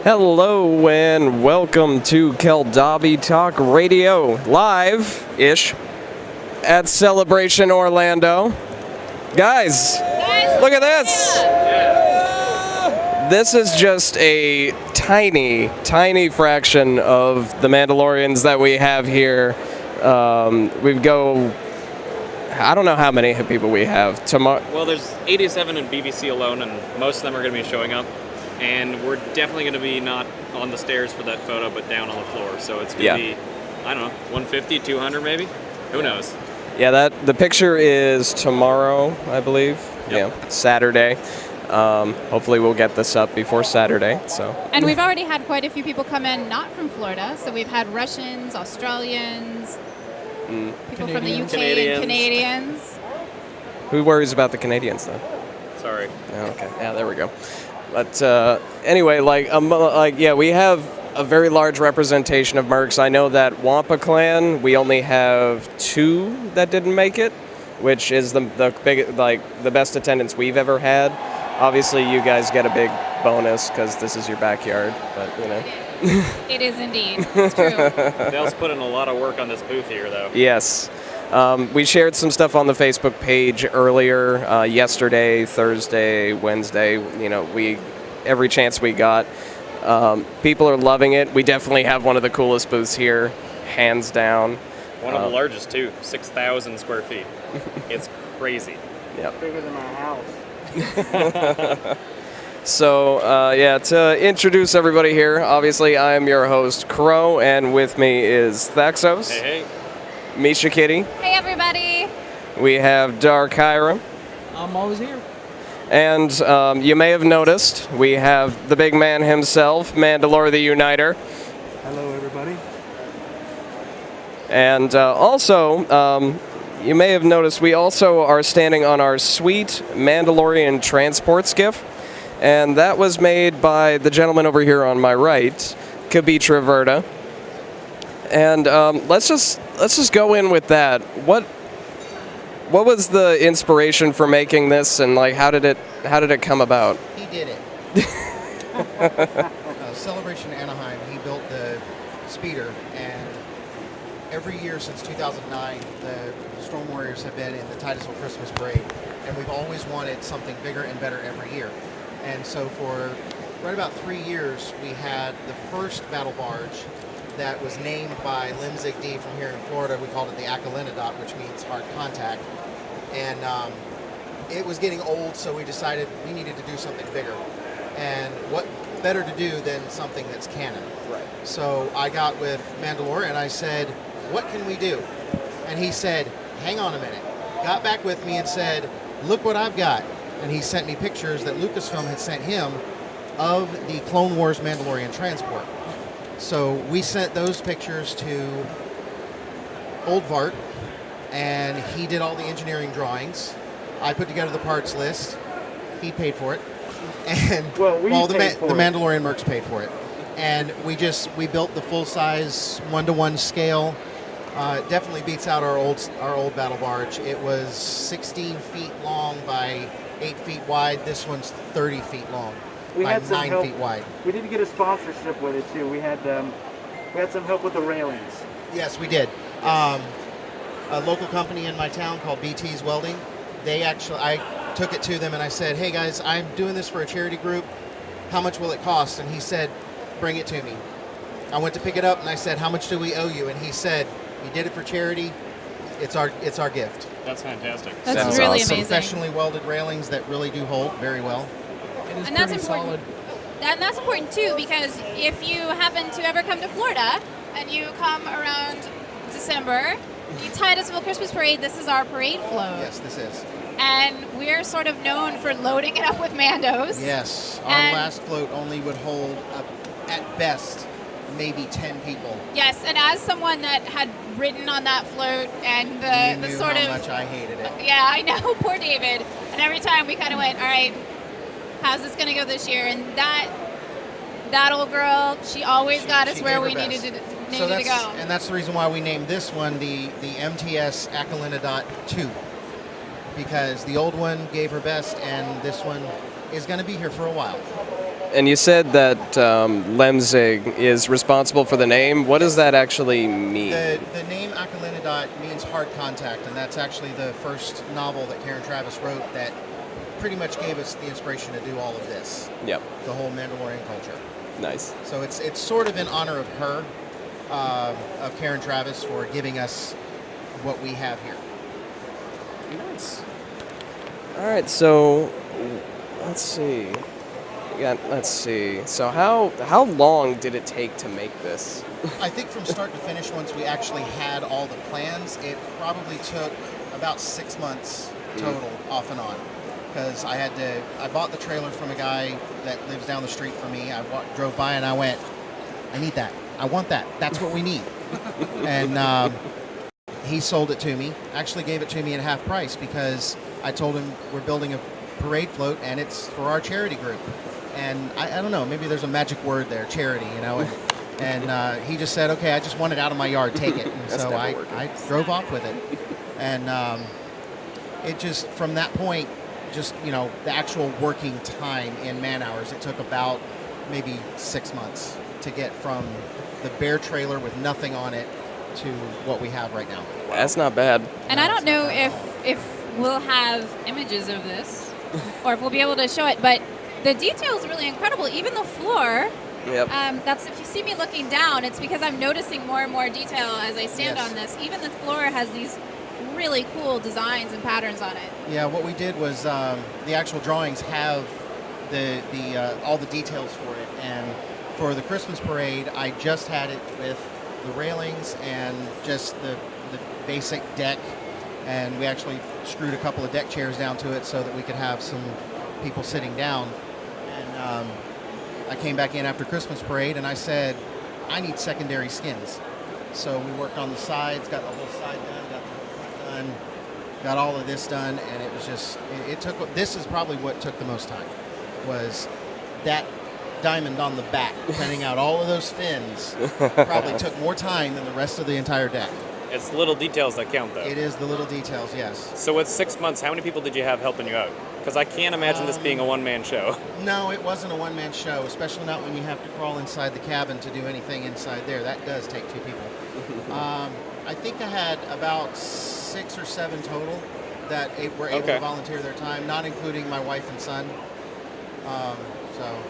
Hello and welcome to Keldabe Talk Radio, live-ish at Celebration Orlando. Guys, look at this! This is just a tiny, tiny fraction of the Mandalorians that we have here. I don't know how many people we have. Well, there's 87 in BBC alone, and most of them are going to be showing up. And we're definitely going to be not on the stairs for that photo, but down on the floor. So it's going to be, I don't know, 150, 200 maybe? Who knows? Yeah, the picture is tomorrow, I believe. Yep. Yeah, Saturday. Hopefully we'll get this up before Saturday. So. And we've already had quite a few people come in not from Florida. So we've had Russians, Australians, people from the UK, and Canadians. Who worries about the Canadians, though? Sorry. Oh, okay. Yeah, there we go. But anyway, we have a very large representation of Mercs. I know that Wampa Clan, we only have 2 that didn't make it, which is the best attendance we've ever had. Obviously, you guys get a big bonus because this is your backyard, but you know. It is indeed. It's true. Dale's put in a lot of work on this booth here, though. Yes. We shared some stuff on the Facebook page earlier, yesterday, Thursday, Wednesday. You know, every chance we got. People are loving it. We definitely have one of the coolest booths here, hands down. One of the largest, too. 6,000 square feet. It's crazy. Yep. Bigger than my house. So, to introduce everybody here, obviously I am your host, Crow, and with me is Thaxos. Hey. Misha Kitty. Hey, everybody. We have Dark Hyra. I'm always here. And you may have noticed, we have the big man himself, Mandalore the Uniter. Hello, everybody. And also, you may have noticed we also are standing on our sweet Mandalorian transport skiff. And that was made by the gentleman over here on my right, Kabitra Verda. And let's just go in with that. What was the inspiration for making this, and how did it come about? He did it. Celebration Anaheim. He built the speeder, and every year since 2009, the Storm Warriors have been in the Titusville Christmas Parade, and we've always wanted something bigger and better every year. And so for right about 3 years, we had the first battle barge that was named by Lim Zig D from here in Florida. We called it the Acalinodot, which means hard contact. And it was getting old, so we decided we needed to do something bigger. And what better to do than something that's canon? Right. So I got with Mandalore and I said, what can we do? And he said, hang on a minute. Got back with me and said, look what I've got. And he sent me pictures that Lucasfilm had sent him of the Clone Wars Mandalorian transport. So we sent those pictures to Old Vart, and he did all the engineering drawings. I put together the parts list. He paid for it. And the Mandalorian Mercs paid for it. And we built the full-size 1-to-1 scale. Definitely beats out our old battle barge. It was 16 feet long by 8 feet wide. This one's 30 feet long by 9 feet wide. We did get a sponsorship with it too. We had some help with the railings. Yes, we did. A local company in my town called BT's Welding. I took it to them and I said, "Hey guys, I'm doing this for a charity group. How much will it cost?" And he said, "Bring it to me." I went to pick it up and I said, "How much do we owe you?" And he said, "You did it for charity. It's our gift." That's fantastic. That's really amazing. Professionally welded railings that really do hold very well. It is And that's pretty important. solid. And that's important too, because if you happen to ever come to Florida and you come around December, the Titusville Christmas Parade, this is our parade float. Yes, this is. And we're sort of known for loading it up with Mandos. Yes, our And- last float only would hold, at best, maybe 10 people. Yes, and as someone that had ridden on that float and You the knew sort how of... much I hated it. Yeah, I know, poor David. And every time we kind of went, all right, how's this going to go this year? And that old girl, she always got us She where gave we her needed best. to go. And that's the reason why we named this one the MTS Acalinodot 2. Because the old one gave her best, and this one is going to be here for a while. And you said that Lemzig is responsible for the name. What does that actually mean? The name Akalinadot means hard contact, and that's actually the first novel that Karen Travis wrote that pretty much gave us the inspiration to do all of this. Yep. The whole Mandalorian culture. Nice. So it's sort of in honor of her, of Karen Travis, for giving us what we have here. Nice. All right, so let's see. Let's see. So how long did it take to make this? I think from start to finish, once we actually had all the plans, it probably took about 6 months total, off and on. Because I bought the trailer from a guy that lives down the street from me. I drove by and I went, I need that. I want that. That's what we need. And he sold it to me. Actually gave it to me at half price because I told him we're building a parade float and it's for our charity group. And I don't know, maybe there's a magic word there, charity, you know. And he just said, okay, I just want it out of my yard, take it. And so I drove off with it. And it just, from that point, just, you know, the actual working time in man hours, it took about maybe 6 months to get from the bare trailer with nothing on it to what we have right now. That's not bad. And I don't know if we'll have images of this or if we'll be able to show it, but the detail is really incredible. Even the floor. Yep. That's, if you see me looking down, it's because I'm noticing more and more detail as I stand on this. Even the floor has these really cool designs and patterns on it. Yeah, what we did was the actual drawings have the all the details for it, and for the Christmas parade, I just had it with the railings and just the basic deck, and we actually screwed a couple of deck chairs down to it so that we could have some people sitting down. And I came back in after Christmas parade and I said, I need secondary skins. So we worked on the sides, got the whole side done, got the whole front done, got all of this done, and it was just, it took, this is probably what took the most time, was that diamond on the back, cutting out all of those fins, probably took more time than the rest of the entire deck. It's the little details that count, though. It is the little details, yes. So with 6 months, how many people did you have helping you out? Because I can't imagine this being a one-man show. No, it wasn't a one-man show, especially not when you have to crawl inside the cabin to do anything inside there. That does take 2 people. I think I had about 6 or 7 total that were able to volunteer their time, not including my wife and son. So,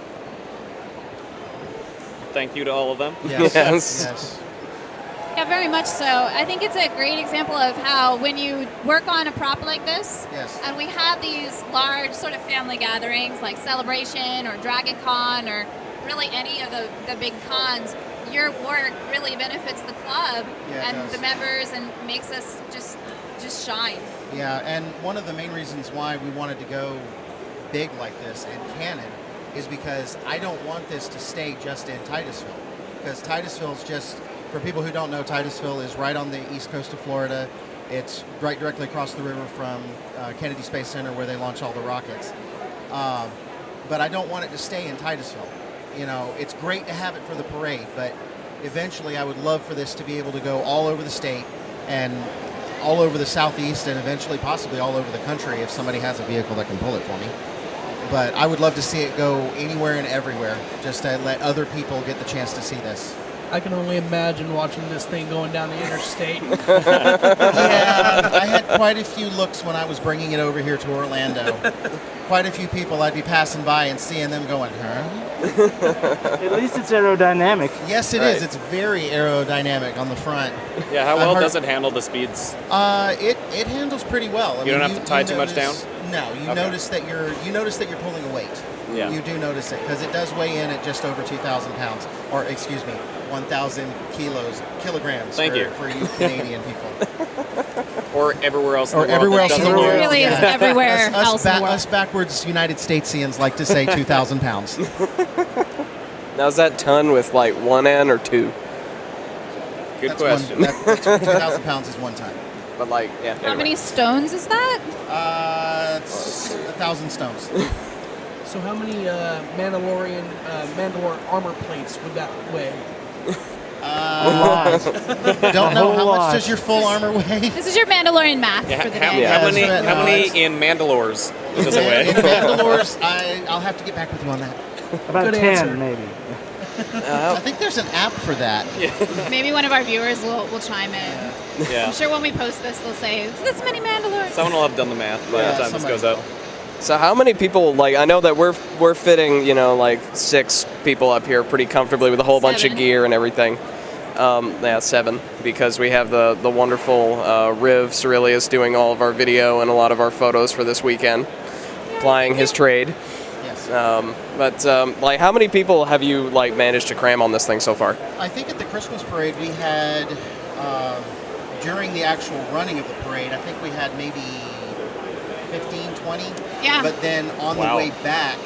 thank you to all of them. yes. Yes. Yeah, very much so. I think it's a great example of how when you work on a prop like this, and we have these large sort of family gatherings like Celebration or Dragon Con or really any of the big cons, your work really benefits the club and the members and makes us just shine. Yeah, and one of the main reasons why we wanted to go big like this and canon is because I don't want this to stay just in Titusville. Because Titusville's just, for people who don't know, Titusville is right on the east coast of Florida. It's right directly across the river from Kennedy Space Center where they launch all the rockets. But I don't want it to stay in Titusville. You know, it's great to have it for the parade, but eventually I would love for this to be able to go all over the state and all over the southeast and eventually possibly all over the country if somebody has a vehicle that can pull it for me. But I would love to see it go anywhere and everywhere, just to let other people get the chance to see this. I can only imagine watching this thing going down the interstate. Yeah, I had quite a few looks when I was bringing it over here to Orlando. Quite a few people I'd be passing by and seeing them going, huh? At least it's aerodynamic. Yes, it is. It's very aerodynamic on the front. Yeah, how well does it handle the speeds? It handles pretty well. You don't have to tie too much down? No, you notice that you're pulling a weight. Yeah. You do notice it because it does weigh in at just over 2,000 pounds, or excuse me, 1,000 kilograms. Thank you. For you Canadian people. Or everywhere else in the world. Everywhere else in the It world. really is everywhere else in the world. Us backwards United Statesians like to say 2,000 pounds. Now is that ton with like 1 N or 2? Good That's question. 2,000 pounds is 1 ton. But like, yeah. How anyway. many stones is that? It's 1,000 stones. So how many Mandalorian armor plates would that weigh? Don't know how much does your full armor weigh. This is your Mandalorian math Yeah, for the how day. many in Mandalores does it weigh? In Mandalores, I'll have to get back with you on that. About Good 10, answer. maybe. I think there's an app for that. Maybe one of our viewers will chime in. Yeah. I'm sure when we post this, they'll say, "It's this many Mandalorians." Someone will have done the math by the time this somebody goes up. So how many people, like, I know that we're fitting, like 6 people up here pretty comfortably with a whole bunch of 7. gear and everything. Yeah, 7, because we have the wonderful Riv Cerilius doing all of our video and a lot of our photos for this weekend, plying his trade. Yes. But like, how many people have you like managed to cram on this thing so far? I think at the Christmas parade we had, during the actual running of the parade, I think we had maybe 15, 20. Yeah. But then on Wow. the way back,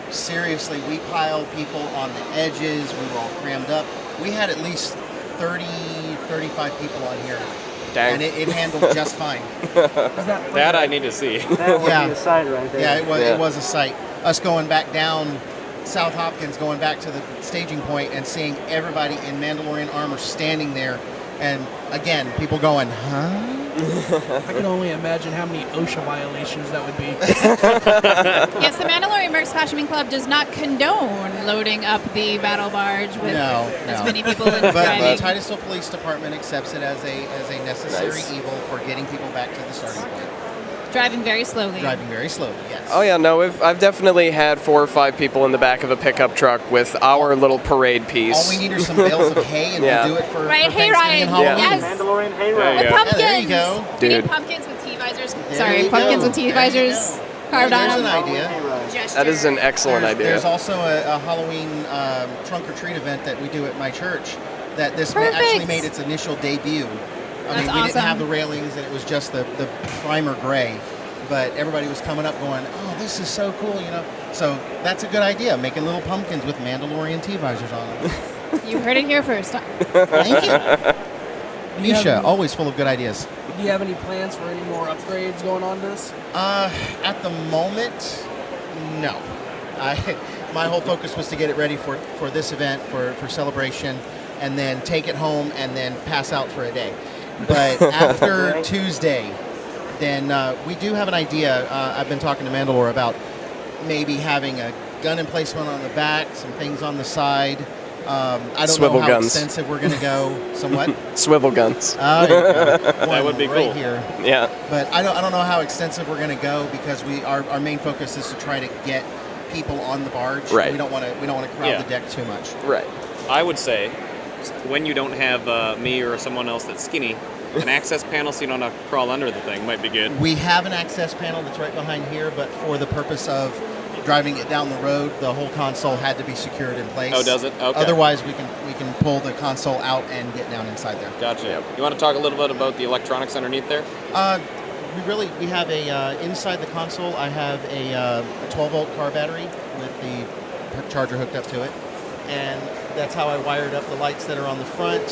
seriously, we piled people on the edges. We were all crammed up. We had at least 30, 35 people on here. Dang. And it handled just fine. That I need to see. That would Yeah. be a sight right there. Yeah, Yeah. it was a sight. Us going back down South Hopkins, going back to the staging point and seeing everybody in Mandalorian armor standing there. And again, people going, huh? I can only imagine how many OSHA violations that would be. Yes, the Mandalorian Mercs Costuming Club does not condone loading up the battle barge with No, as no. many people in But the driving. Titusville Police Department accepts it as a necessary Nice. evil for getting people back to the starting point. Driving very slowly. Driving very slowly, yes. Oh yeah, no, I've definitely had 4 or 5 people in the back of a pickup truck with our little parade piece. All we need are some bales of hay, and Yeah. we'll do it for, Right, for hey, Thanksgiving and Ryan. Halloween. Yes. Mandalorian There hayride. you With go. pumpkins. Yeah, there you go. We need Dude. pumpkins with T-visors. There Sorry, you pumpkins go. with There you T-visors go. carved There's on an them. idea. Gesture. That is an excellent idea. There's also a Halloween trunk or treat event that we do at my church that this Perfect. actually made its initial debut. I That's mean, we didn't awesome. have the railings and it was just the primer gray, but everybody was coming up going, oh, this is so cool, So that's a good idea, making little pumpkins with Mandalorian T-visors on them. You heard it here first. Thank you. Do you have Misha, any- always full of good ideas. Do you have any plans for any more upgrades going on to this? At the moment, no. My whole focus was to get it ready for this event, for celebration, and then take it home and then pass out for a day. But after Tuesday, then we do have an idea. I've been talking to Mandalore about maybe having a gun emplacement on the back, some things on the side. I don't Swivel know how guns. extensive we're going to go. Somewhat. Swivel guns. There you go. One would be right cool. here. Yeah. But I don't know how extensive we're going to go because our main focus is to try to get people on the barge. Right. We don't want to crowd Yeah. the deck too much. Right. I would say, when you don't have me or someone else that's skinny, an access panel so you don't have to crawl under the thing might be good. We have an access panel that's right behind here, but for the purpose of driving it down the road, the whole console had to be secured in place. Oh, does it? Okay. Otherwise, we can pull the console out and get down inside there. Gotcha. You want to talk a little bit about the electronics underneath there? We have a inside the console. I have a 12-volt car battery with the charger hooked up to it, and that's how I wired up the lights that are on the front.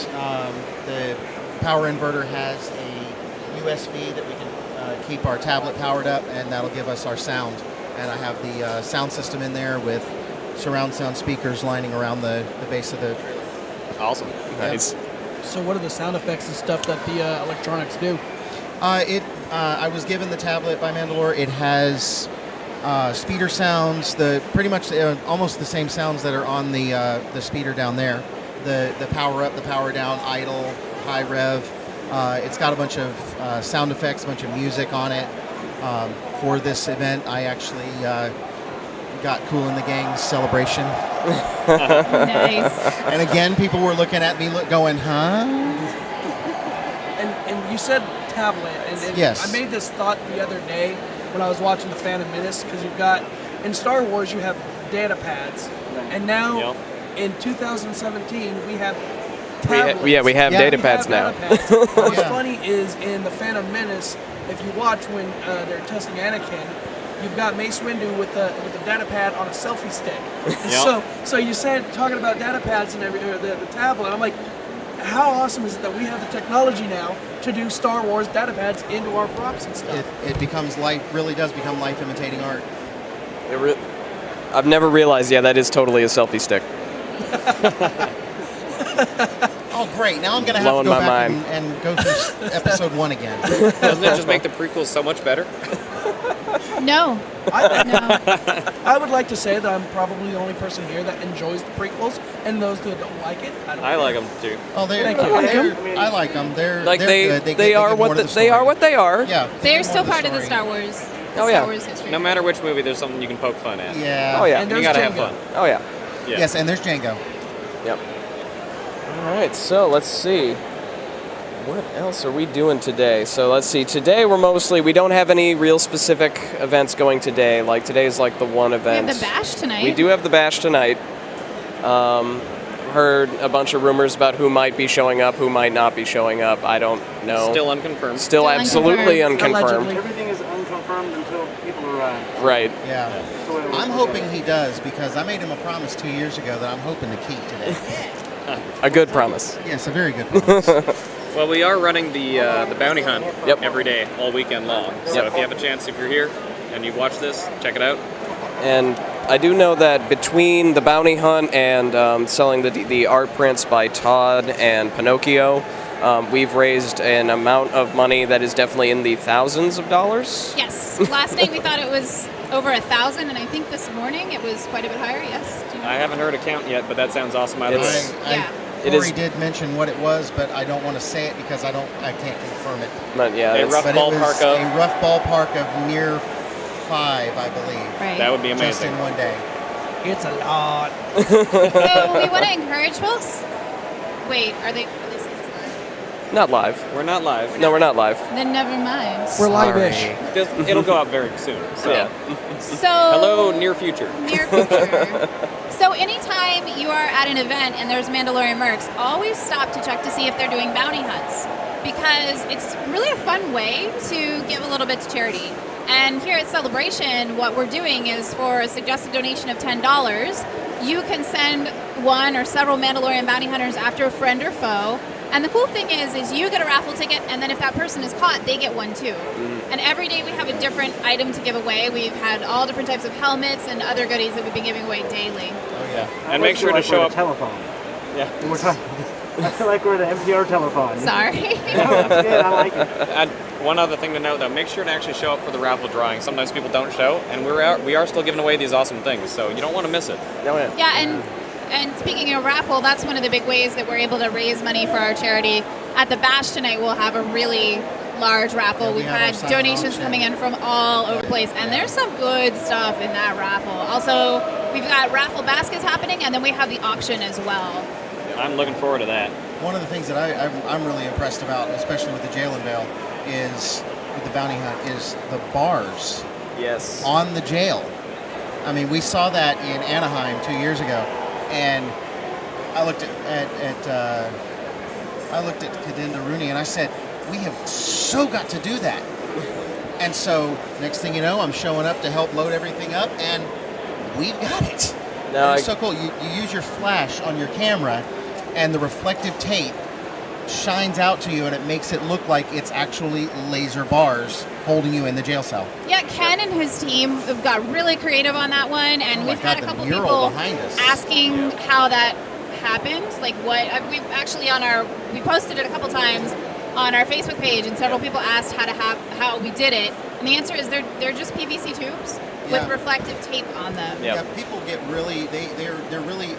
The power inverter has a USB that we can keep our tablet powered up, and that'll give us our sound. And I have the sound system in there with surround sound speakers lining around the base of the. Awesome. Nice. So what are the sound effects and stuff that the electronics do? I was given the tablet by Mandalore. It has speeder sounds, pretty much almost the same sounds that are on the speeder down there. The power up, the power down, idle, high rev. It's got a bunch of sound effects, a bunch of music on it. For this event, I actually got Cool in the Gang's Celebration. Nice. And again, people were looking at me going, huh? And you said tablet, and Yes. I made this thought the other day when I was watching The Phantom Menace, because you've got, in Star Wars, you have data pads, and now Yep. in 2017 we have We tablets. we have Yeah, data We pads have now. data pads. What's Yeah. funny is in The Phantom Menace, if you watch when they're testing Anakin, you've got Mace Windu with the data pad on a selfie stick. And Yep. so you said, talking about data pads and the tablet, I'm like, how awesome is it that we have the technology now to do Star Wars data pads into our props and stuff? It becomes really does become life imitating art. I've never realized, that is totally a selfie stick. Oh, great. Now I'm going to have Blowing to go my back mind. and go through episode 1 again. Doesn't it just make the prequels so much better? No. I would like to say that I'm probably the only person here that enjoys the prequels, and those that don't like it, I like them too. Oh, Thank you. I like them. They're Like good. they are what they are what they are. Yeah. They're still part of the Star Wars. Oh, Star yeah. Wars history. No matter which movie, there's something you can poke fun at. Yeah. Oh yeah. And You there's gotta have Django. fun. Oh yeah. Yeah. Yes, and there's Django. Yep. All right, so let's see. What else are we doing today? So let's see. Today we don't have any real specific events going today. Like today's like the one We event. have the bash tonight. We do have the bash tonight. Heard a bunch of rumors about who might be showing up, who might not be showing up. I don't know. Still unconfirmed. Still absolutely unconfirmed. unconfirmed. Allegedly. Everything is unconfirmed until people arrive. Right. Yeah. That's the way it I'm works. hoping he does because I made him a promise 2 years ago that I'm hoping to keep today. A good promise. Yes, a very good promise. Well, we are running the bounty hunt Yep. every day, all weekend long. So Yep. if you have a chance, if you're here and you watch this, check it out. And I do know that between the bounty hunt and selling the art prints by Todd and Pinocchio, we've raised an amount of money that is definitely in the thousands of dollars. Yes. Last night we thought it was over 1,000, and I think this morning it was quite a bit higher. Yes. Do you know? I haven't heard a count yet, but that sounds awesome. Either way. It's- Yeah. It Corey is- did mention what it was, but I don't want to say it because I can't confirm it. But yeah, A it's- rough But it was ballpark of- a rough ballpark of near 5, I believe. Right. That would be Just amazing. in one day. It's a lot. So we want to encourage folks. Wait, are they? not live. We're not live. No, we're not live. Then never mind. We're live-ish. It'll go up very soon. So, Yeah. So hello, near future. near future. So anytime you are at an event and there's Mandalorian Mercs, always stop to check to see if they're doing bounty hunts, because it's really a fun way to give a little bit to charity. And here at Celebration, what we're doing is for a suggested donation of $10, you can send one or several Mandalorian bounty hunters after a friend or foe. And the cool thing is you get a raffle ticket, and then if that person is caught, they get one too. And every day we have a different item to give away. We've had all different types of helmets and other goodies that we've been giving away daily. Oh yeah. I And make feel sure to like show we're up. the telephone. Yeah. We're talking. I feel like we're the NPR telephone. Sorry. No, that's good. I like it. And one other thing to note, though, make sure to actually show up for the raffle drawing. Sometimes people don't show, and we are still giving away these awesome things, so you don't want to miss it. No, yeah. Yeah, and speaking of raffle, that's one of the big ways that we're able to raise money for our charity. At the bash tonight, we'll have a really large raffle. Yeah, we We've have had our silent donations auction. coming in from all over the place, and there's some good stuff in that raffle. Also, we've got raffle baskets happening, and then we have the auction as well. I'm looking forward to that. One of the things that I'm really impressed about, especially with the jail unveil, is with the bounty hunt, is the bars Yes. on the jail. I mean, we saw that in Anaheim 2 years ago, and I looked at Kadinda Rooney and I said, we have so got to do that. And so next thing you know, I'm showing up to help load everything up, and we've got it. No, And it's so cool. You use your flash on your camera, and the reflective tape shines out to you, and it makes it look like it's actually laser bars holding you in the jail cell. Yeah, Ken and his team have got really creative on that one, and Oh my we've had God, a the couple mural people behind us. asking how that happened. Like what we actually we posted it a couple times on our Facebook page, and several people asked how we did it. And the answer is they're just PVC tubes Yeah. with reflective tape on them. Yep. Yeah, people get really they're really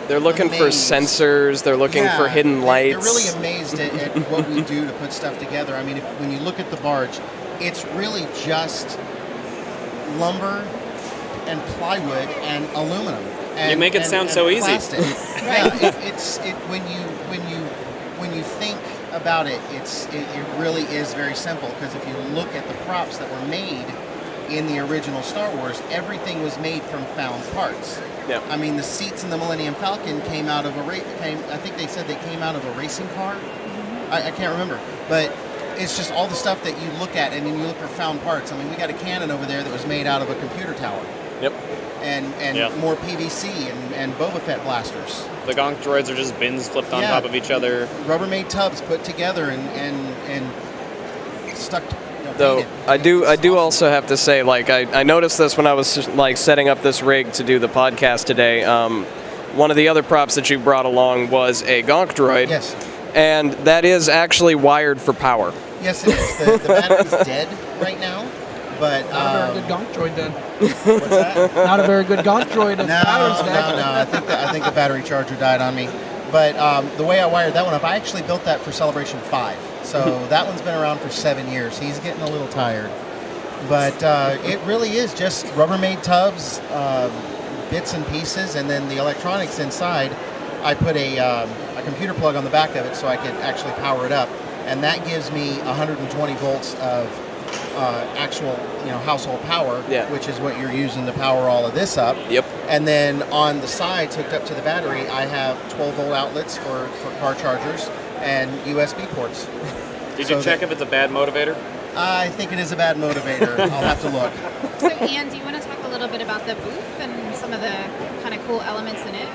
They're looking for amazed. sensors. They're looking for hidden lights. They're really amazed at what we do to put stuff together. I mean, when you look at the barge, it's really just lumber and plywood and aluminum. And, You make it sound so easy. plastic. Yeah, when you think about it, it really is very simple, because if you look at the props that were made in the original Star Wars, everything was made from found parts. Yeah. I mean, the seats in the Millennium Falcon came out of I think they said they came out of a racing car. I can't remember, but it's just all the stuff that you look at, and then you look for found parts. I mean, we got a cannon over there that was made out of a computer tower, Yep. and Yeah. more PVC and Boba Fett blasters. The gonk droids are just bins flipped on Yeah. top of each other. Rubbermaid tubs put together and stuck. Though painted. I do also have to say, like, I noticed this when I was like setting up this rig to do the podcast today. One of the other props that you brought along was a gonk droid. Yes. And that is actually wired for power. Yes, it is. The battery's dead right now, But Not a very good gonk droid then. what's that? Not a very good gonk droid. As power's dead. No. I think the battery charger died on me. But the way I wired that one up, I actually built that for Celebration 5. So that one's been around for 7 years. He's getting a little tired. But it really is just Rubbermaid tubs, bits and pieces, and then the electronics inside. I put a computer plug on the back of it so I could actually power it up. And that gives me 120 volts of actual, household power, which is what you're using to power all of this up. Yep. And then on the sides, hooked up to the battery, I have 12-volt outlets for car chargers and USB ports. Did you check if it's a bad motivator? I think it is a bad motivator. I'll have to look. So, Ian, do you want to talk a little bit about the booth and some of the kind of cool elements in it?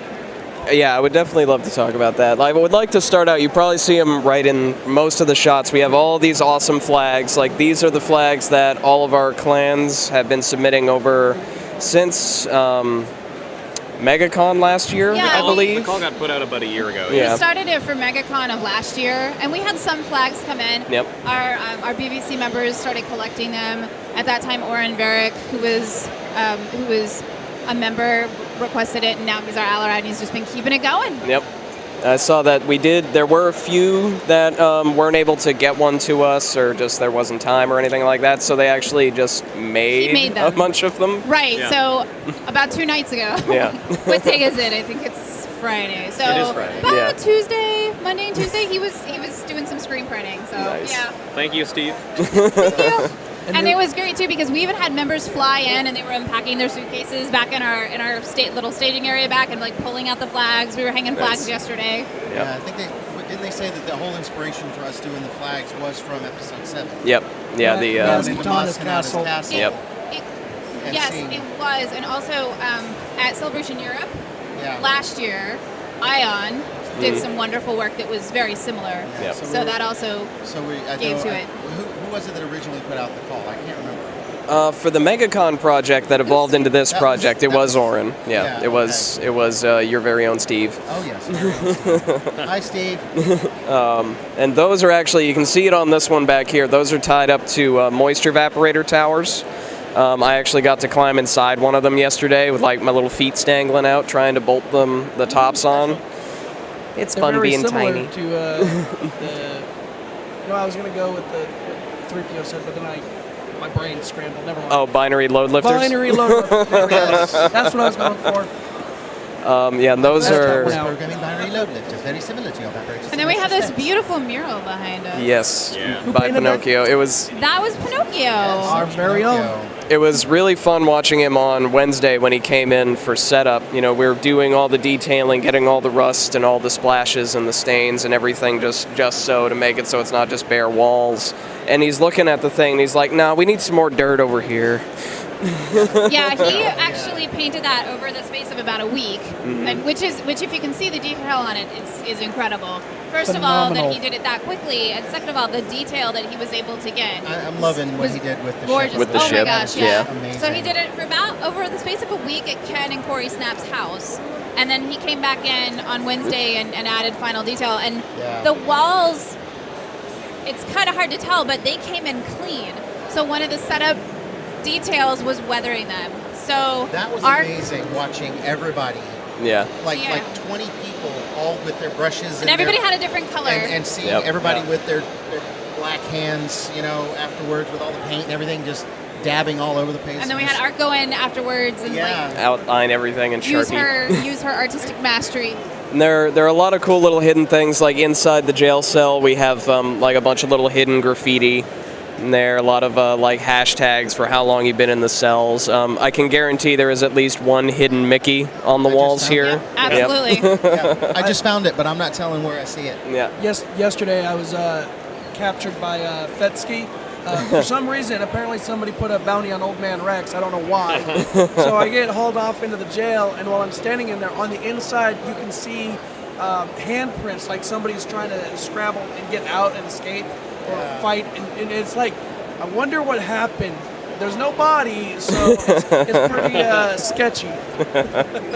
Yeah, I would definitely love to talk about that. I would like to start out, you probably see them right in most of the shots. We have all these awesome flags. Like, these are the flags that all of our clans have been submitting over since MegaCon last year, I believe. The call got put out about a year ago. Yeah. We started it for MegaCon of last year, and we had some flags come in. Yep. Our BBC members started collecting them. At that time, Oren Varick, who was a member, requested it, and now he's our ally, and he's just been keeping it going. Yep. I saw that there were a few that weren't able to get one to us, or just there wasn't time or anything like that, so they actually just made a bunch of them. Right, Yeah. So about 2 nights ago. Yeah. What day is it? I think it's Friday. So It is Friday. About Monday and Tuesday, he was doing some screen printing. So Nice. yeah. Thank you, Steve. Thank you. And it was great too because we even had members fly in and they were unpacking their suitcases back in our little staging area back and like pulling out the flags. We were hanging flags yesterday. Yeah, I think didn't they say that the whole inspiration for us doing the flags was from episode 7? Yep. Yeah, Yeah, the yeah. Into Katana's Moskana's castle. Yep. And Yes, seeing- it was. And also at Celebration Europe Yeah. last year, Ion did some wonderful work that was very similar. Yep. So that also gave to it. Who was it that originally put out the call? I can't remember. For the MegaCon project that evolved into this that project, it was Oren. Yeah, Yeah, it was your very own Steve. Oh, yes. Hi, Steve. And those are actually, you can see it on this one back here, those are tied up to moisture evaporator towers. I actually got to climb inside one of them yesterday with like my little feet dangling out, trying to bolt the tops on. It's They're fun very being similar tiny. To I was gonna go with the 3PO set, but then my brain scrambled. Never mind. Oh, binary load lifters? Binary load. That's what I was going for. Yeah, and those are... Programming binary load lifters, very similar to your vibrators. And then we have this beautiful mural behind us. Yes, Yeah. Who by painted that? Pinocchio. That was Pinocchio. Our very own. It was really fun watching him on Wednesday when he came in for setup. You know, we were doing all the detailing, getting all the rust and all the splashes and the stains and everything just so to make it so it's not just bare walls. And he's looking at the thing and he's like, "No, we need some more dirt over here." Yeah, he actually painted that over the space of about a week, and which if you can see the detail on it, is incredible. First of all, Phenomenal. that he did it that quickly, and second of all, the detail that he was able to get. I'm loving what he did with the gorgeous. ship. With the oh ship, my gosh, yeah. Amazing. So he did it for about over the space of a week at Ken and Corey Snap's house, and then he came back in on Wednesday and added final detail. And Yeah. the walls, it's kind of hard to tell, but they came in clean. So one of the setup details was weathering them. So That was our amazing watching everybody, Yeah. like Yeah. 20 people, all with their brushes and everybody had a different color. and seeing Yep. everybody with their black hands, afterwards with all the paint and everything, just dabbing all over the place. And then we had Art go in afterwards and Yeah. Outline everything in use Sharpie. her artistic mastery. And there are a lot of cool little hidden things, like inside the jail cell we have like a bunch of little hidden graffiti. And there are a lot of like hashtags for how long you've been in the cells. I can guarantee there is at least one hidden Mickey on the I just walls found here. it. Absolutely. Yeah, I just found it, but I'm not telling where I see it. Yeah. Yesterday I was captured by Fetsky. For some reason, apparently somebody put a bounty on Old Man Rex. I don't know why. So I get hauled off into the jail, and while I'm standing in there, on the inside you can see handprints, like somebody's trying to scrabble and get out and escape or fight. And it's like, I wonder what happened. There's no body, so it's pretty sketchy.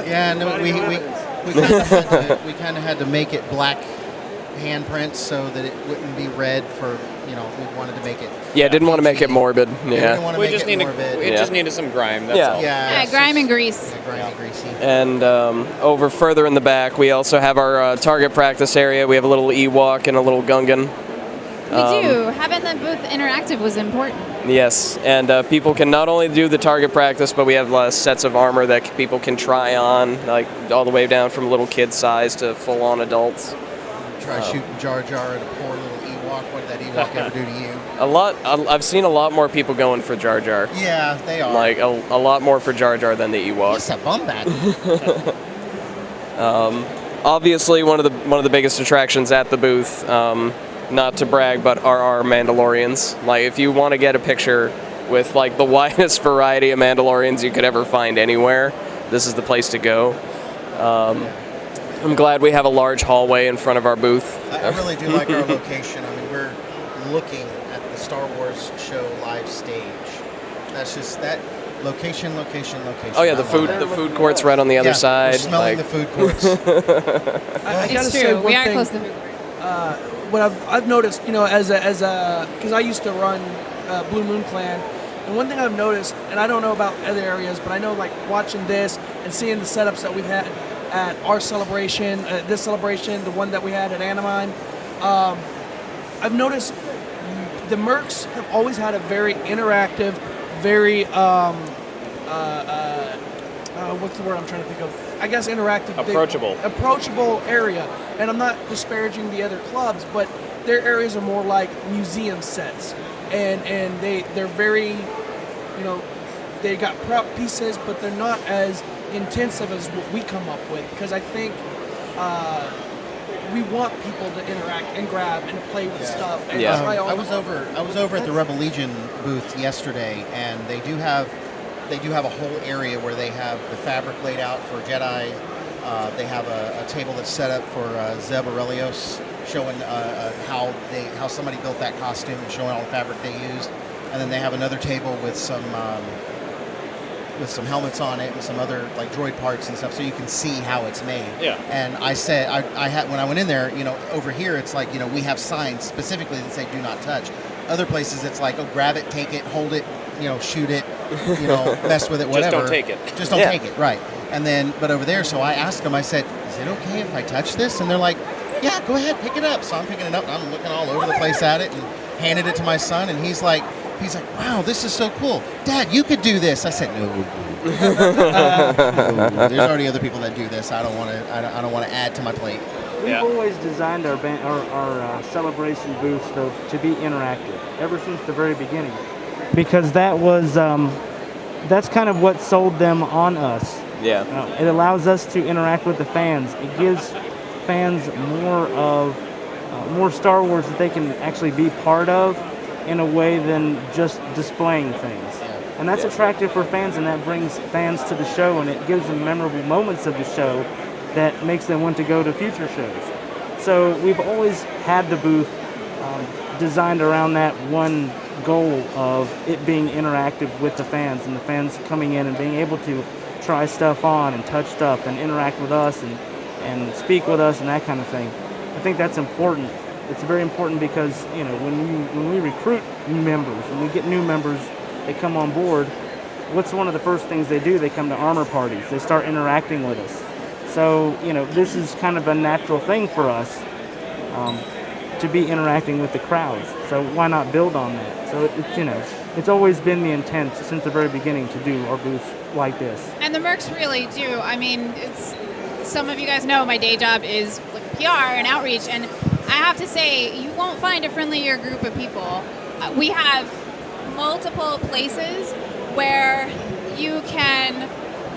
Yeah, no, we kind of had to make it black handprints so that it wouldn't be red for, we wanted to make it. Yeah, didn't want to make it morbid. We didn't want to We make just it needed morbid. it just needed some grime. That's Yeah. all. Yeah, grime and grease. Yeah, grime and greasy. And over further in the back, we also have our target practice area. We have a little Ewok and a little Gungan. We do. Having the booth interactive was important. Yes, and people can not only do the target practice, but we have sets of armor that people can try on, like all the way down from little kid size to full-on adults. Try shooting Jar Jar at a poor little Ewok. What did that Ewok ever do to you? I've seen a lot more people going for Jar Jar. Yeah, they are. Like a lot more for Jar Jar than the Ewok. He's a bum bag. Obviously, one of the biggest attractions at the booth. Not to brag, but are our Mandalorians. Like, if you want to get a picture with like the widest variety of Mandalorians you could ever find anywhere, this is the place to go. I'm glad we have a large hallway in front of our booth. I really do like our location. I mean, we're looking at the Star Wars show live stage. That's just that location. Oh yeah, the food court's right on the other side. We're smelling the food courts. I gotta It's say true. one We are thing, close to the food court. what I've noticed, because I used to run Blue Moon Clan, and one thing I've noticed, and I don't know about other areas, but I know like watching this and seeing the setups that we've had at our celebration, this celebration, the one that we had at Anaheim, I've noticed the Mercs have always had a very interactive, very what's the word I'm trying to think of? I guess interactive. Approachable area. And I'm not disparaging the other clubs, but their areas are more like museum sets. And they're very, they got prop pieces, but they're not as intensive as what we come up with. Because I think we want people to interact and grab and play with stuff. And try all I was over at the Rebel Legion booth yesterday, and they do have a whole area where they have the fabric laid out for Jedi. They have a table that's set up for Zeb Aurelios, showing how somebody built that costume and showing all the fabric they used. And then they have another table with some helmets on it and some other like droid parts and stuff, so you can see how it's made. Yeah. And I said I had when I went in there, over here it's like we have signs specifically that say "Do not touch." Other places it's like, oh, grab it, take it, hold it, shoot it, mess with it, whatever. Just don't take it. Just don't take it, right? And then, but over there, so I asked them. I said, "Is it okay if I touch this?" And they're like, "Yeah, go ahead, pick it up." So I'm picking it up, and I'm looking all over the place at it, and handed it to my son, and he's like, "Wow, this is so cool, Dad. You could do this." I said, "No, no. There's already other people that do this. I don't want to add to my plate." We've always designed our celebration booths to be interactive ever since the very beginning, because that's kind of what sold them on us. Yeah. It allows us to interact with the fans. It gives fans more Star Wars that they can actually be part of in a way than just displaying things. And that's attractive for fans, and that brings fans to the show, and it gives them memorable moments of the show that makes them want to go to future shows. So we've always had the booth designed around that one goal of it being interactive with the fans, and the fans coming in and being able to try stuff on and touch stuff and interact with us and speak with us and that kind of thing. I think that's important. It's very important because when we recruit new members, when we get new members, they come on board. What's one of the first things they do? They come to armor parties. They start interacting with us. So this is kind of a natural thing for us to be interacting with the crowds. So why not build on that? So it's always been the intent since the very beginning to do our booths like this. And the Mercs really do. I mean, some of you guys know my day job is like PR and outreach, and I have to say, you won't find a friendlier group of people. We have multiple places where you can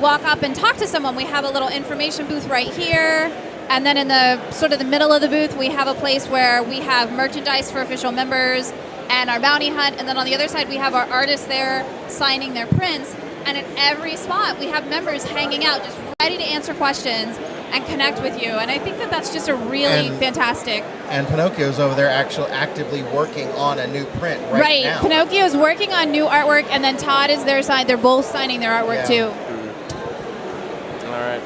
walk up and talk to someone. We have a little information booth right here, and then in the sort of the middle of the booth, we have a place where we have merchandise for official members and our bounty hunt, and then on the other side, we have our artists there signing their prints, and at every spot, we have members hanging out, just ready to answer questions and connect with you, and I think that's just a really fantastic. And Pinocchio's over there actively working on a new print right now. Pinocchio's working on new artwork, and then Todd is their side. They're both signing their artwork too. All right.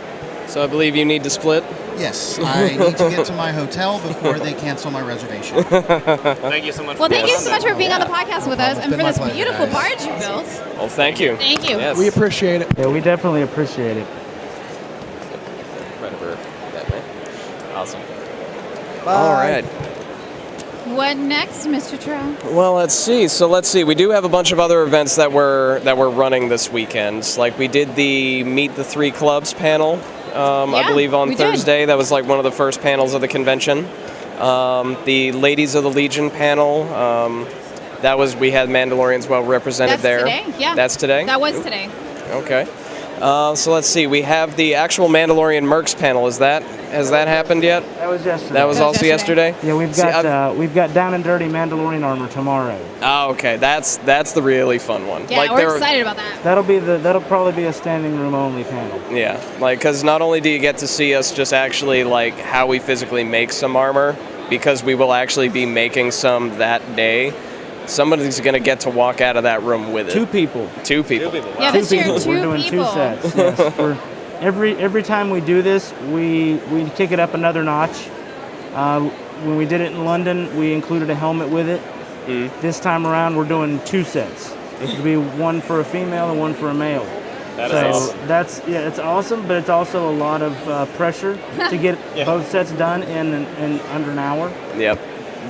So I believe you need to split. Yes, I need to get to my hotel before they cancel my reservation. Thank you so much. Well, for thank you being so on much for being on the podcast with us It's and been for my this pleasure, beautiful guys. barge you built. Well, thank you. Thank you. Yes. We appreciate it. Yeah, we definitely appreciate it. Right over that way. Awesome. Bye. All right. What next, Mr. Trow? Well, let's see. We do have a bunch of other events that we're running this weekend. Like we did the Meet the Three Clubs panel, I believe on we did. Thursday. That was like one of the first panels of the convention. The Ladies of the Legion panel. We had Mandalorians well represented That's there. today, yeah. That's today? That was today. Okay. So let's see. We have the actual Mandalorian Mercs panel. Has that happened yet? That was yesterday. That was That was also yesterday. Yeah, we've got down and dirty Mandalorian armor tomorrow. Oh, okay. That's the really fun one. Yeah, we're excited about that. That'll probably be a standing room only panel. Yeah, because not only do you get to see us just actually like how we physically make some armor, because we will actually be making some that day. Somebody's going to get to walk out of that room with it. Two people. Yeah, this year, We're 2 doing people. 2 sets. Yes. Every time we do this, we kick it up another notch. When we did it in London, we included a helmet with it. This time around, we're doing 2 sets. It'll be one for a female and one for a male. That is awesome. It's awesome, but it's also a lot of pressure to get both sets done in under an hour. Yep.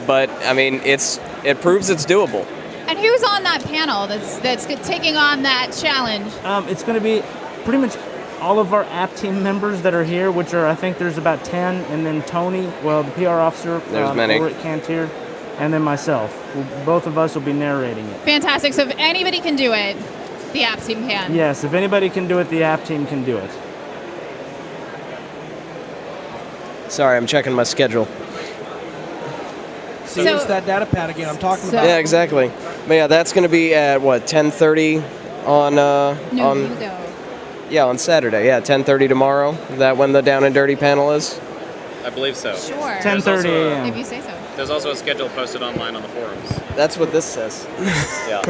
But I mean, it proves it's doable. And who's on that panel that's taking on that challenge? It's going to be pretty much all of our app team members that are here, which are, I think there's about 10, and then Tony, well, the PR officer There's many. over at Cantier, and then myself. Both of us will be narrating it. Fantastic. So if anybody can do it, the app team can. Yes, if anybody can do it, the app team can do it. Sorry, I'm checking my schedule. See, So- it's that data pad again I'm talking So- about. Yeah, exactly. But yeah, that's going to be at what 10:30 on No, on you go. yeah on Saturday. Yeah, 10:30 tomorrow. Is that when the Down and Dirty panel is? I believe so. Sure. 10:30 also, a.m. If you say so. There's also a schedule posted online on the forums. That's what this says. Yeah.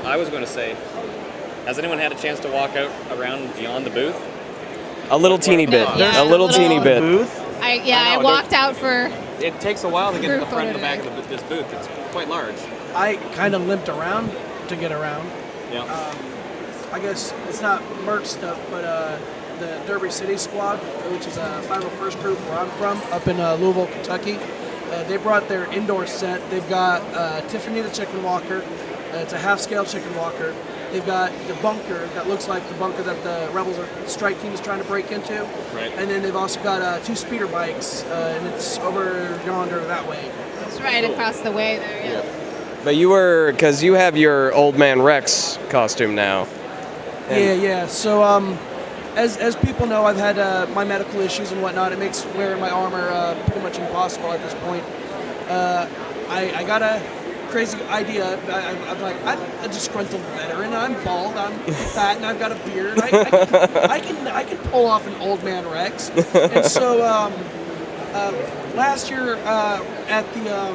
I was going to say, has anyone had a chance to walk out around beyond the booth? A little teeny bit. Yeah, a little a teeny little- bit. Booth? I I know, walked out for. It takes a while to get to the Group front and the photo back of this booth. It's quite large. I kind of limped around to get around. Yeah. I guess it's not merch stuff, but the Derby City Squad, which is a 501st group where I'm from, up in Louisville, Kentucky. They brought their indoor set. They've got Tiffany the Chicken Walker. It's a half-scale chicken walker. They've got the bunker that looks like the bunker that the Rebels strike team is trying to break into. Right. And then they've also got 2 speeder bikes, and it's over yonder that way. It's right across the way there. Yeah. But because you have your Old Man Rex costume now. And- Yeah. So, as people know, I've had my medical issues and whatnot. It makes wearing my armor pretty much impossible at this point. I got a crazy idea. I'm a disgruntled veteran. I'm bald. I'm fat, and I've got a beard. I can pull off an Old Man Rex. And so last year at the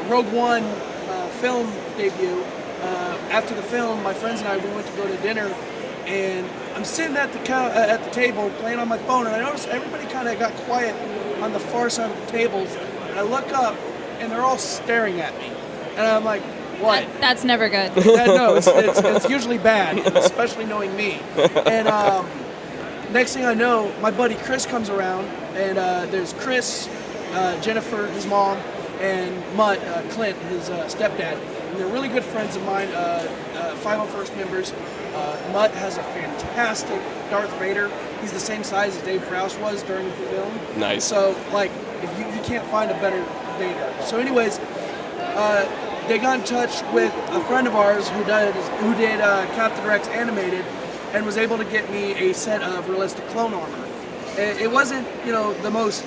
Rogue One film debut. After the film, my friends and I we went to go to dinner, and I'm sitting at the table playing on my phone, and I noticed everybody kind of got quiet on the far side of the tables. And I look up, and they're all staring at me, and I'm like, "What?" That's never good. No, it's usually bad, especially knowing me. And next thing I know, my buddy Chris comes around, and there's Chris, Jennifer, his mom, and Mutt, Clint, his stepdad. And they're really good friends of mine, 501st members. Mutt has a fantastic Darth Vader. He's the same size as Dave Prowse was during the film. Nice. So, like, if you can't find a better Vader. So anyways, they got in touch with a friend of ours who did Captain Rex animated and was able to get me a set of realistic clone armor. It wasn't, the most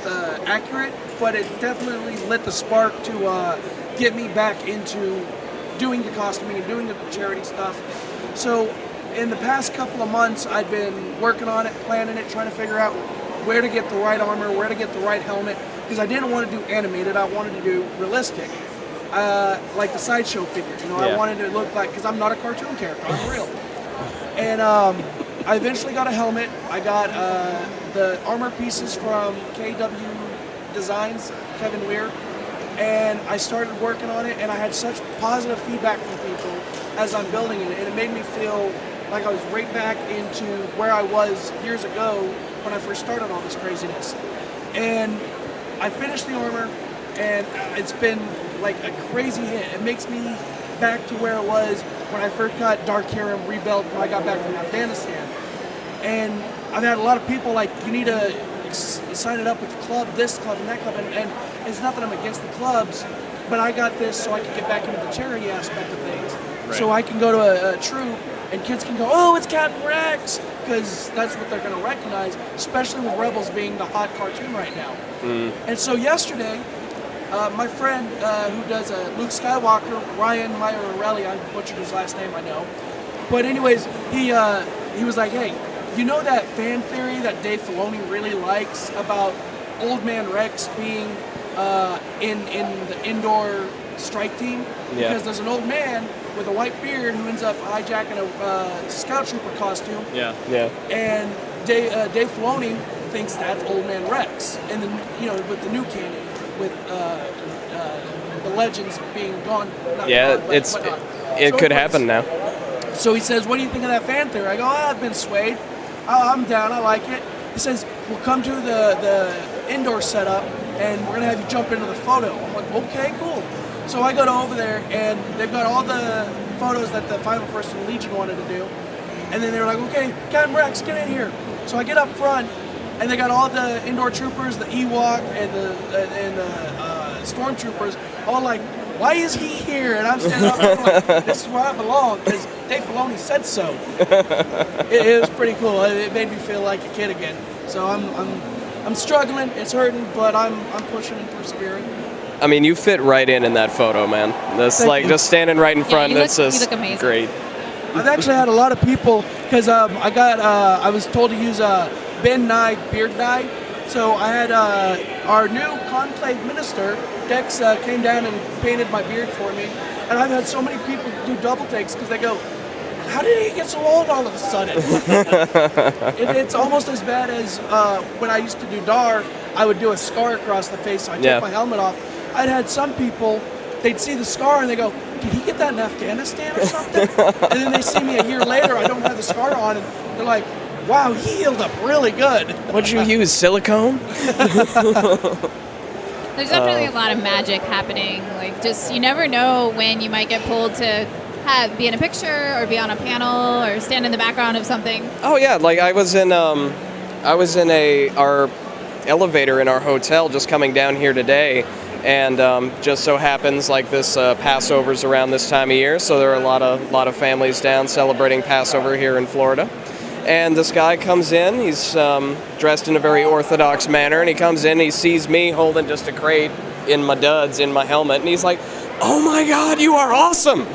accurate, but it definitely lit the spark to get me back into doing the costuming and doing the charity stuff. So in the past couple of months, I'd been working on it, planning it, trying to figure out where to get the right armor, where to get the right helmet, because I didn't want to do animated, I wanted to do realistic, like the sideshow figure. I wanted to look like, because I'm not a cartoon character, I'm real. And I eventually got a helmet. I got the armor pieces from KW Designs, Kevin Weir, and I started working on it, and I had such positive feedback from people as I'm building it, and it made me feel like I was right back into where I was years ago when I first started all this craziness. And I finished the armor, and it's been like a crazy hit. It makes me back to where it was when I first got Dark Harem rebuilt when I got back from Afghanistan. And I've had a lot of people like, you need to sign it up with the club, this club and that club, and it's not that I'm against the clubs, but I got this so I can get back into the charity aspect of things. Right. So I can go to a troop and kids can go, oh, it's Captain Rex, because that's what they're going to recognize, especially with Rebels being the hot cartoon right now. And so yesterday, my friend who does Luke Skywalker, Ryan Maierelli, I butchered his last name, I know. But anyways, he was like, hey, you know that fan theory that Dave Filoni really likes about Old Man Rex being in the indoor strike team? Yeah. Because there's an old man with a white beard who ends up hijacking a scout trooper costume. Yeah. And Dave Filoni thinks that's Old Man Rex. And then, you know, with the new canon, with the legends being gone. It could happen now. So he says, what do you think of that fan theory? I go, I've been swayed. I'm down, I like it. He says, we'll come to the indoor setup and we're gonna have you jump into the photo. I'm like, okay, cool. So I go over there and they've got all the photos that the Final First and Legion wanted to do. And then they were like, okay, Captain Rex, get in here. So I get up front and they got all the indoor troopers, the Ewok and the stormtroopers, all like, why is he here? And I'm standing up there like, this is where I belong, because Dave Filoni said so. It was pretty cool. It made me feel like a kid again. So I'm struggling. It's hurting, but I'm pushing and persevering. I mean, you fit right in that photo, man. That's Thank like you. just standing right in front. you That's look just amazing. great. I've actually had a lot of people, because I was told to use Ben Nye beard dye. So I had our new conclave minister, Dex, came down and painted my beard for me. And I've had so many people do double takes because they go, how did he get so old all of a sudden? It's almost as bad as when I used to do DAR, I would do a scar across the face, so I take my helmet off. I'd had some people, they'd see the scar and they go, did he get that in Afghanistan or something? And then they see me a year later, I don't have the scar on, and they're like, wow, he healed up really good. What'd you use, silicone? There's definitely a lot of magic happening. Like, just you never know when you might get pulled to be in a picture or be on a panel or stand in the background of something. Oh yeah, like I was in our elevator in our hotel just coming down here today, and just so happens like this Passover's around this time of year, so there are a lot of families down celebrating Passover here in Florida. And this guy comes in, he's dressed in a very orthodox manner, and he comes in, he sees me holding just a crate in my duds, in my helmet, and he's like, oh my God, you are awesome!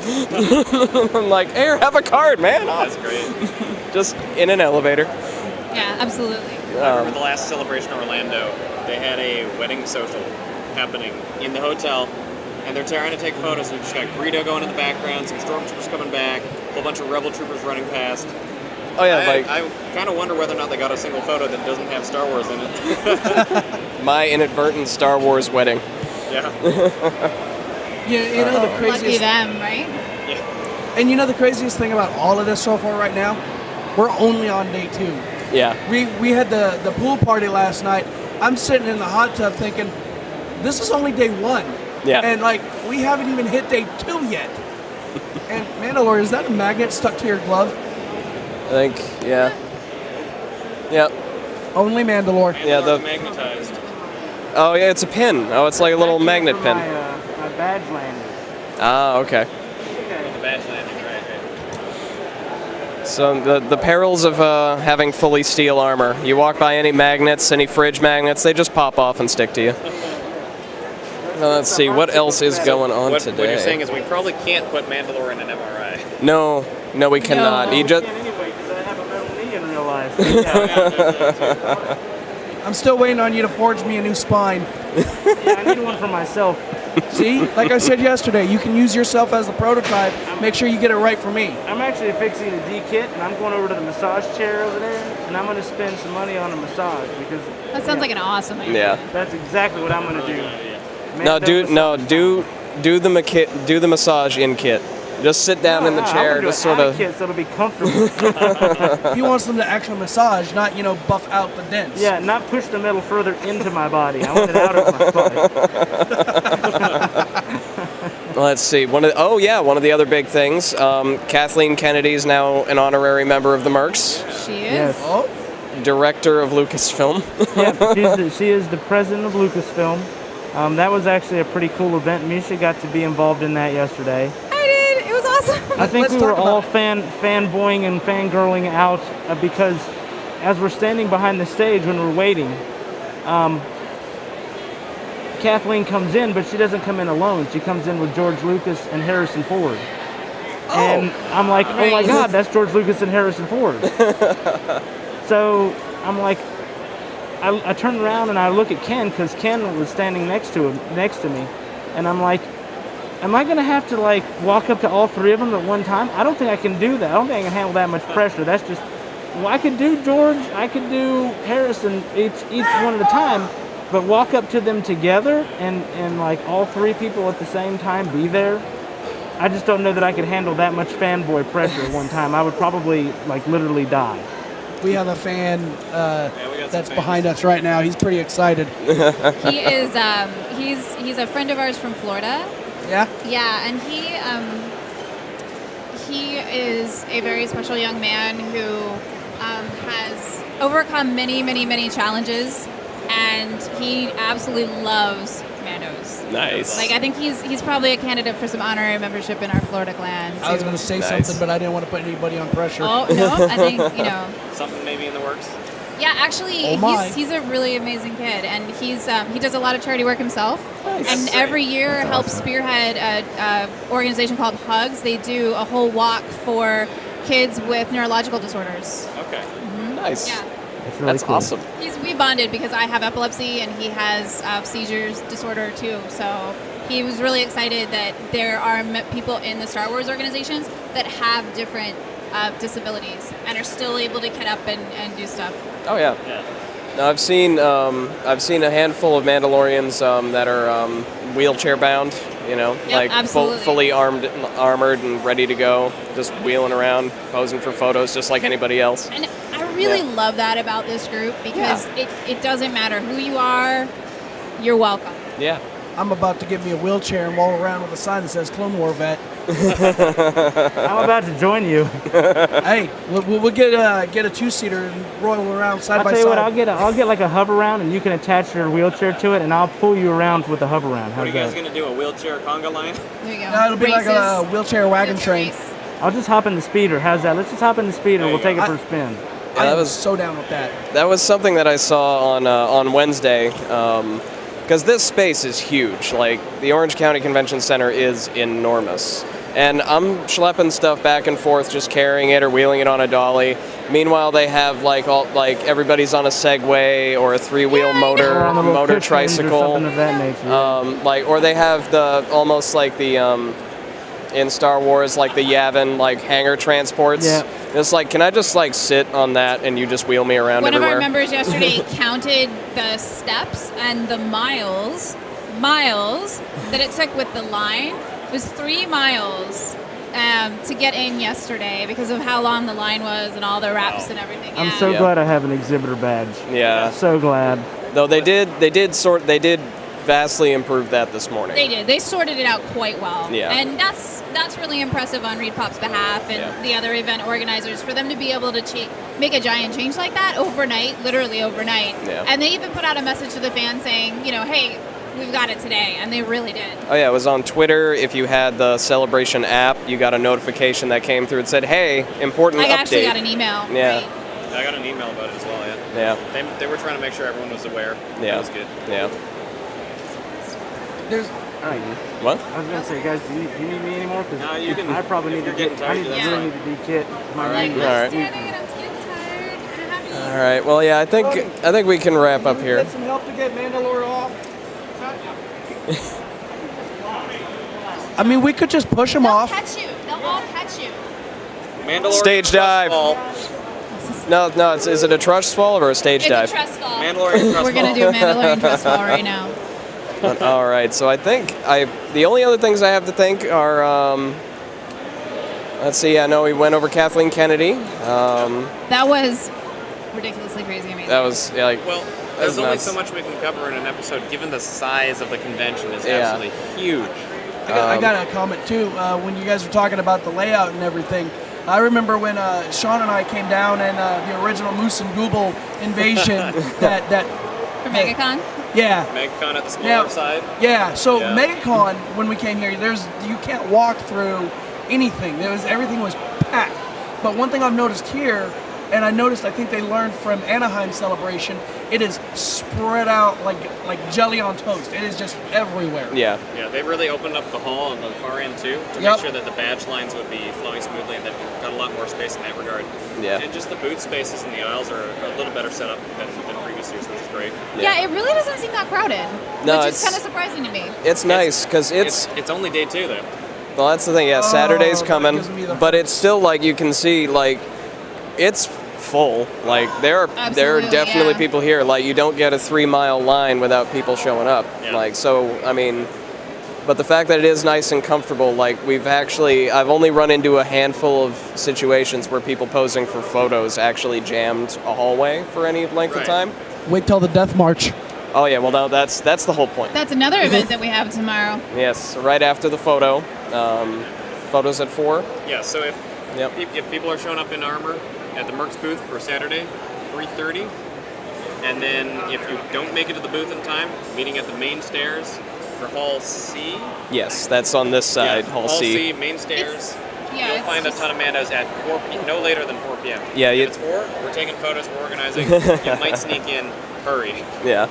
I'm like, here, have a card, man. That's great. Just in an elevator. Yeah, absolutely. I remember the last Celebration Orlando, they had a wedding social happening in the hotel, and they're trying to take photos, and you just got Greedo going in the background, some stormtroopers coming back, a whole bunch of rebel troopers running past. Oh yeah, I kind of wonder whether or not they got a single photo that doesn't have Star Wars in it. my inadvertent Star Wars wedding. Yeah. Yeah, you know the craziest. Lucky them, right? Yeah. And you know the craziest thing about all of this so far right now, we're only on day 2. Yeah. We had the pool party last night. I'm sitting in the hot tub thinking, this is only day 1. Yeah. And like we haven't even hit day 2 yet. And Mandalorian, is that a magnet stuck to your glove? I think, yeah. Yep. Only Mandalore. Yeah, the magnetized. Oh yeah, it's a pin. Oh, it's like a little magnet pin. My badge landing. Ah, okay. The badge landing, right. So the perils of having fully steel armor. You walk by any magnets, any fridge magnets, they just pop off and stick to you. Let's see, what else is going on today? What you're saying is we probably can't put Mandalorian in MRI. No, we cannot. No. He just... Anyway, because I have a metal knee in real life. I'm still waiting on you to forge me a new spine. Yeah, I need one for myself. See, like I said yesterday, you can use yourself as the prototype. Make sure you get it right for me. I'm actually fixing a D-kit, and I'm going over to the massage chair over there, and I'm going to spend some money on a massage because That sounds like an awesome idea. Yeah. that's exactly what I'm going to do. Make No, that do the massage in kit. Just sit down in the chair, just sort of. Kit, so it'll be comfortable. He wants them to actually massage, not buff out the dents. Yeah, not push the metal further into my body. I want it out of my body. Let's see. One of the other big things. Kathleen Kennedy is now an honorary member of the Mercs, She is. Yes. Oh, director of Lucasfilm. Yeah, she is the president of Lucasfilm. That was actually a pretty cool event. Misha got to be involved in that yesterday. I did. It was awesome. I think Let's we were talk all about fanboying and fangirling out because as we're standing behind the stage when we're waiting, Kathleen comes in, but she doesn't come in alone. She comes in with George Lucas and Harrison Ford. And I'm like, oh my God, that's George Lucas and Harrison Ford. So I'm like, I turn around and I look at Ken because Ken was standing next to me, and I'm like, am I gonna have to walk up to all three of them at one time? I don't think I can do that. I don't think I can handle that much pressure. That's just, I could do George, I could do Harrison, each one at a time, but walk up to them together and all three people at the same time be there. I just don't know that I could handle that much fanboy pressure at one time. I would probably literally die. we have a fan that's behind us right now. He's pretty excited. He is. He's a friend of ours from Florida. Yeah? Yeah, and he is a very special young man who has overcome many challenges, and he absolutely loves Mandos. Nice. I think he's probably a candidate for some honorary membership in our Florida clan. I was going to say something, but I didn't want to put anybody on pressure. Oh no, I think Something maybe in the works. Yeah, actually, he's a really amazing kid, and he does a lot of charity work himself. Nice. And every year helps spearhead a organization called Hugs. They do a whole walk for kids with neurological disorders. Okay. Nice. Yeah. That's cool. awesome. We bonded because I have epilepsy and he has seizures disorder too. So he was really excited that there are people in the Star Wars organizations that have different disabilities and are still able to get up and do stuff. Oh yeah. No, I've seen a handful of Mandalorians that are wheelchair bound. absolutely. Fully armored and ready to go, just wheeling around, posing for photos, just like anybody else. And I really love that about this group because it doesn't matter who you are, you're welcome. Yeah. I'm about to get me a wheelchair and walk around with a sign that says Clone War Vet. I'm about to join you. Hey, we'll get a two-seater and roll around side I'll by tell you side. what, I'll get a hover round, and you can attach your wheelchair to it, and I'll pull you around with the hover round. What How's are you guys that? going to do, a wheelchair conga line? There you go. No, it'll be like a Races. wheelchair wagon Wheelchair train. race. I'll just hop in the speeder. How's that? Let's just hop in the speeder. There We'll you take go. it for a spin. I that am was- so down with that. That was something that I saw on Wednesday, because this space is huge. The Orange County Convention Center is enormous. And I'm schlepping stuff back and forth, just carrying it or wheeling it on a dolly. Meanwhile, they have everybody's on a Segway or a three-wheel Yeah, I know. Or on a little motor cushions tricycle. or something of that nature. Or they have in Star Wars, the Yavin, hangar transports. Yeah. It's can I just sit on that and you just wheel me around One everywhere? of our members yesterday counted the steps and the miles that it took with the line. It was 3 miles to get in yesterday because of how long the line was and all the wraps and everything. I'm Yeah. so Yeah. glad I have an exhibitor badge. Yeah. So glad. Though they did vastly improve that this morning. They did. They sorted it out quite well. Yeah. And that's really impressive on Reed Pop's behalf and the other event organizers for them to be able to make a giant change like that overnight, literally overnight. Yeah. And they even put out a message to the fans saying, hey, we've got it today, and they really did. Oh yeah, it was on Twitter. If you had the Celebration app, you got a notification that came through and said, "Hey, important I update." actually got an email. Yeah. Right. I got an email about it as well, Yeah. They were trying to make sure everyone was aware. Yeah. That was good. Yeah. There's All right. What? I was gonna say, guys, do you need me anymore? Because No, you can- I probably if need to you're get. getting I need tired, to that's really fine. need to de-kit my Like, ring. I'm All right. standing and I'm getting tired. And I'm All right. Well, yeah, I think we can wrap up here. Get some help to get Mandalore off. I mean, we could just push them They'll off. catch you. They'll all catch you. Mandalorian Stage trust dive. fall. No, is it a trust fall or a stage It's dive? a trust fall. Mandalorian trust We're gonna fall. do a Mandalorian trust fall right now. All right, so I think the only other things I have to think are, let's see, I know we went over Kathleen Kennedy. That was ridiculously crazy amazing. That was like, Well, that there's was only nuts. so much we can cover in an episode, given the size of the convention is Yeah. absolutely huge. I got a comment too. When you guys were talking about the layout and everything, I remember when Sean and I came down and the original Moose and Google invasion. that For MegaCon? yeah. MegaCon at the smaller Now- side. Yeah, so Yeah. MegaCon, when we came here, you can't walk through anything. Everything was packed. But one thing I've noticed here, and I think they learned from Anaheim Celebration, it is spread out like jelly on toast. It is just everywhere. yeah. Yeah, they really opened up the hall on the far end too to Yep. make sure that the badge lines would be flowing smoothly and that we've got a lot more space in that regard. Yeah. And just the booth spaces in the aisles are a little better set up than previous years, which is great. Yeah, it really doesn't seem that crowded. No, which it's- is kind of surprising to me. It's nice because it's It's only day 2 though. well, that's the thing. Yeah, Saturday's that coming, gives me the but it's still like you can see like it's full. Like there are Absolutely, definitely yeah. people here. Like you don't get a 3-mile line without people showing up. Yeah. Like so, I mean, but the fact that it is nice and comfortable, like I've only run into a handful of situations where people posing for photos actually jammed a hallway for any length of Right. time. Wait till the Death March. Oh yeah, well now that's the whole point. That's another event that we have tomorrow. Yes, right after the photo. Photos at 4. Yeah, so Yep. if people are showing up in armor at the Mercs booth for Saturday, 3:30, and then if you don't make it to the booth in time, meeting at the main stairs for Hall C. Yes, that's on this side, Yeah, Hall C. main stairs. Yeah, You'll it's find just- a ton of Mandos at 4 p.m. No later than 4 p.m. Yeah, if you- it's 4, we're taking photos, we're organizing. You might sneak in, hurry, Yeah. and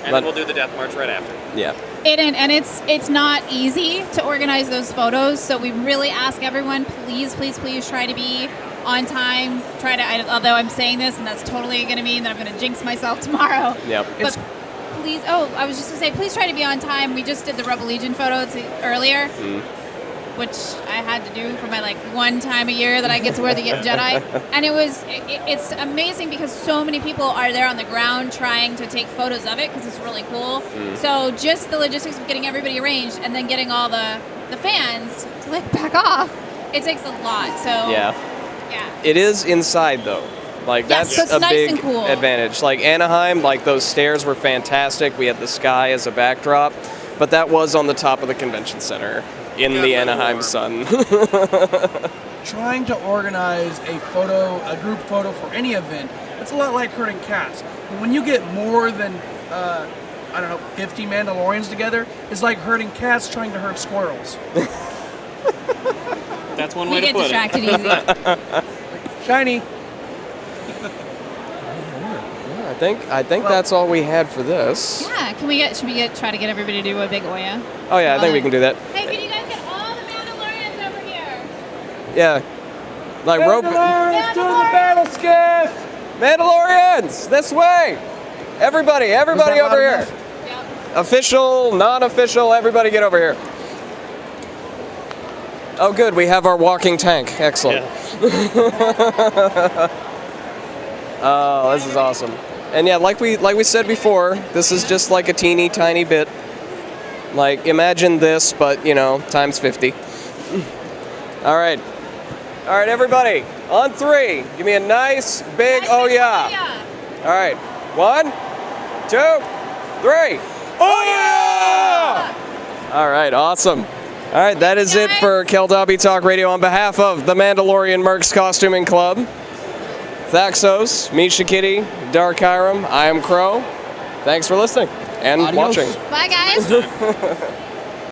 But- then we'll do the Death March right after. Yeah. And it's not easy to organize those photos, so we really ask everyone, please try to be on time. Although I'm saying this, and that's totally going to mean that I'm going to jinx myself tomorrow. Yep. But please, I was just going to say, please try to be on time. We just did the Rebel Legion photo earlier, which I had to do for my one time a year that I get to wear the Jedi. And it's amazing because so many people are there on the ground trying to take photos of it because it's really cool. So just the logistics of getting everybody arranged and then getting all the fans to back off, it takes a lot. So Yeah. yeah. It is inside though. Like Yes, that's so it's a nice big and cool. advantage. Like Anaheim, like those stairs were fantastic. We had the sky as a backdrop, but that was on the top of the convention center in Got the a little Anaheim warm. sun. Trying to organize a group photo for any event, it's a lot like herding cats. When you get more than, 50 Mandalorians together, it's like herding cats trying to herd squirrels. That's one We way to get put distracted easy. Shiny. I think that's all we had for this. Yeah, should we try to get everybody to do a big Oya? Oh yeah, I think we can do that. Hey, can you guys get all the Mandalorians over here? Yeah. Like rope Mandalorians to the battle skiff! Mandalorians, this way. Everybody Was that over here. loud enough? Yep. Official, non-official, everybody get over here. Oh good, we have our walking tank. Excellent. Oh, this is awesome. And yeah, like we said before, this is just like a teeny tiny bit. Like imagine this, but times 50. All right, everybody, on 3, give me a nice big oh yeah. All right, 1, 2, 3. Oh yeah! All right, awesome. All right, that is it for Keldabe Talk Radio on behalf of the Mandalorian Mercs Costuming Club. Thaxos, Misha Kitty, Dark Hiram, I am Crow. Thanks for listening and Adios. watching. Bye, guys.